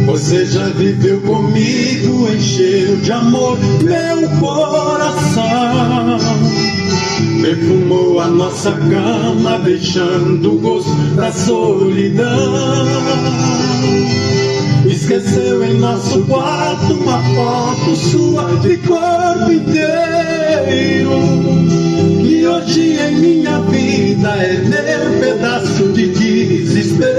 Você já viveu comigo, encheu de amor meu coração. Perfumou a nossa cama, deixando o gosto da solidão. Esqueceu em nosso quarto uma foto sua de corpo inteiro. E hoje em minha vida é meu pedaço de desespero.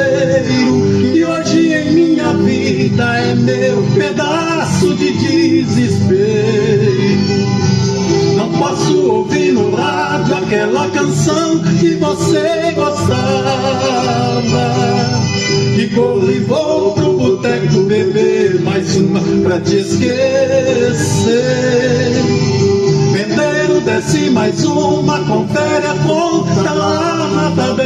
E hoje em minha vida é meu pedaço de desespero. Não posso ouvir no rádio aquela canção que você gostava. E corro e vou pro boteco beber mais uma pra te esquecer. Vendeiro desce mais uma, confere a conta lá na tabela.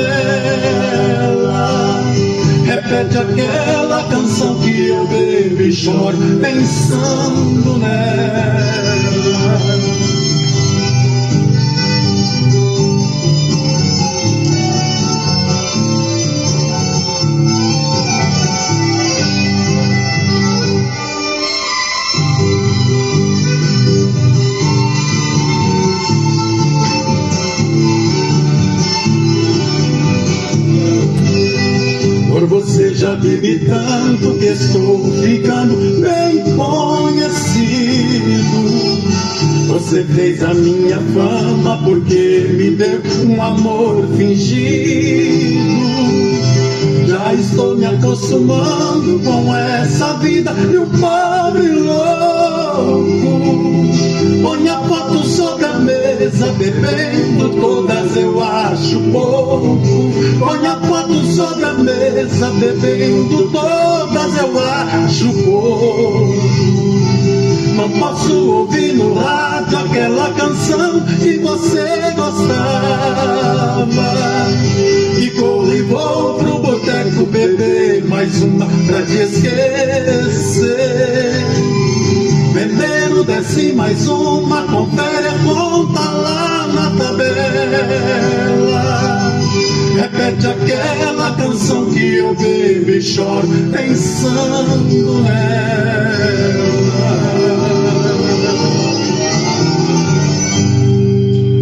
Repete aquela canção que eu bebo e choro pensando nela. Por você já bebi tanto que estou ficando bem conhecido. Você fez a minha fama porque me deu um amor fingido. Já estou me acostumando com essa vida de um pobre louco. Põe a foto sobre a mesa, bebendo todas eu acho pouco. Põe a foto sobre a mesa, bebendo todas eu acho pouco. Não posso ouvir no rádio aquela canção que você gostava. E corro e vou pro boteco beber mais uma pra te esquecer. Vendeiro desce mais uma, confere a conta lá na tabela. Repete aquela canção que eu bebo e choro pensando nela.